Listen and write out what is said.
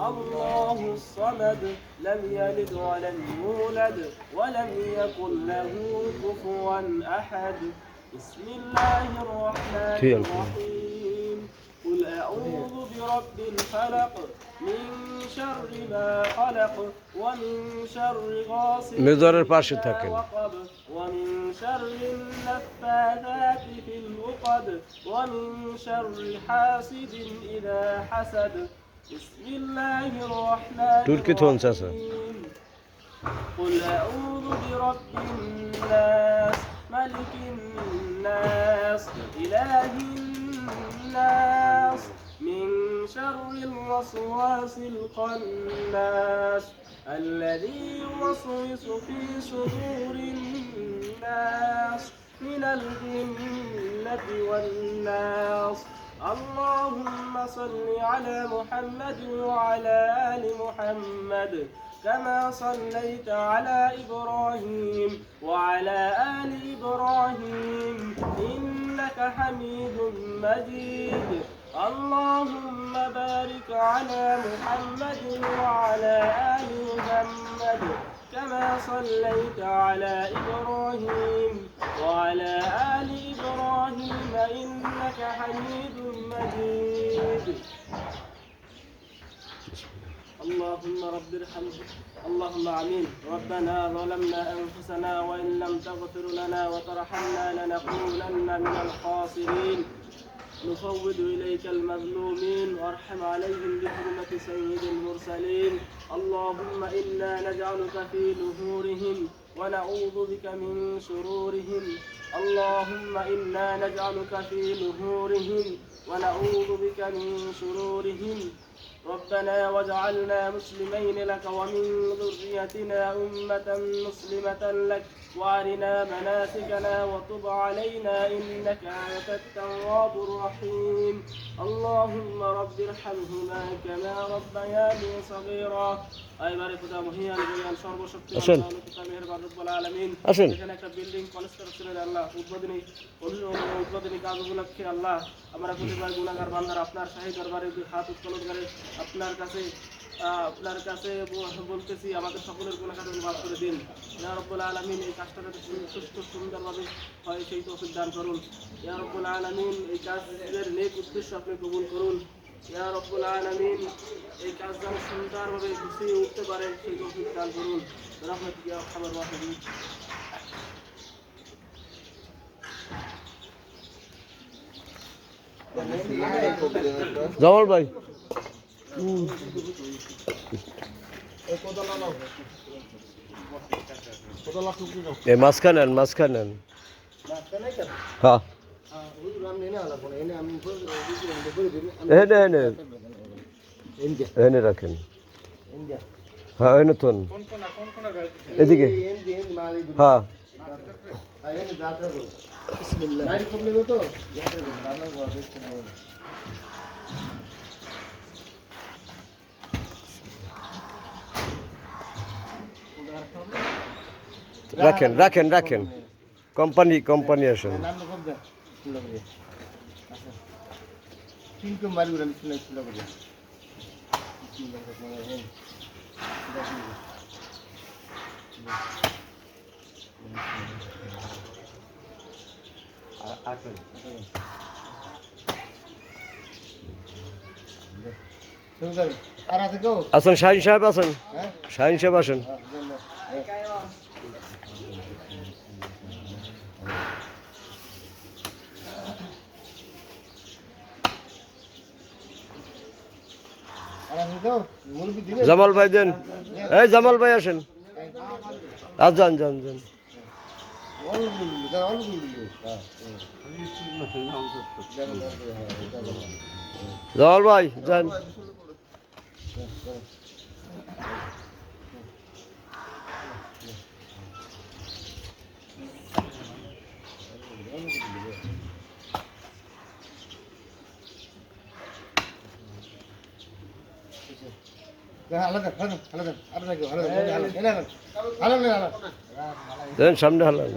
الله الصمد لم يلد ولم يولد ولم يكن له كفوا أحد بسم الله الرحمن الرحيم قل أعوذ برب الفلق من شر ما خلق ومن شر غاسق إذا وقب ومن شر النفاثات في العقد ومن شر حاسد إذا حسد بسم الله الرحمن الرحيم قل أعوذ برب الناس ملك الناس إله الناس من شر الوسواس الخناس الذي يوسوس في صدور الناس من الجنة والناس اللهم صل على محمد وعلى آل محمد كما صليت على إبراهيم وعلى آل إبراهيم إنك حميد مجيد اللهم بارك على محمد وعلى آل محمد كما صليت على إبراهيم وعلى آل إبراهيم إنك حميد مجيد اللهم رب ارحمه اللهم آمين ربنا ظلمنا أنفسنا وإن لم تغفر لنا وترحمنا لنكونن من الخاسرين نفوض إليك المظلومين وارحم عليهم بحرمة سيد المرسلين اللهم إنا نجعلك في نهورهم ونعوذ بك من شرورهم اللهم إنا نجعلك في نهورهم ونعوذ بك من شرورهم ربنا واجعلنا مسلمين لك ومن ذريتنا أمة مسلمة لك وارنا مناسكنا وتب علينا إنك أنت التواب الرحيم اللهم رب ارحمهما كما ربياني صغيرا أي بارك خدا مهيان بيان সর্বশক্তি মেহেরবান রব্বুল আলামিন এখানে একটা বিল্ডিং কনস্ট্রাকশন এর আল্লাহ উদ্বোধনী কাজ উপলক্ষে আল্লাহ আমরা প্রতিবার গুনাহগার বান্দার আপনার শাহী দরবারে হাত উত্তোলন করে আপনার কাছে বলতেছি আমাদের সকলের গুনাহ খাতা মাফ করে দিন ইয়া রাব্বুল আলামিন এই কাজটা যাতে সুষ্ঠু সুন্দরভাবে হয় সেই তৌফিক দান করুন ইয়া রাব্বুল আলামিন এই কাজের নেক উদ্দেশ্য আপনি কবুল করুন ইয়া রাব্বুল আলামিন এই কাজ যেন সুন্দরভাবে গুছিয়ে উঠতে পারে সেই তৌফিক দান করুন রাহমাতুক ইয়া আরহামার রাহিমিন জামাল ভাই মাঝখানে হ্যাঁ এনে রাখেন হ্যাঁ নতুন এদিকে হ্যাঁ রাখেন কোম্পানি আসেন আসেন শাহিন সাহেব আসেন জামাল ভাই দেন এই জামাল ভাই আসেন যান জামাল ভাই যান সামনে হালাল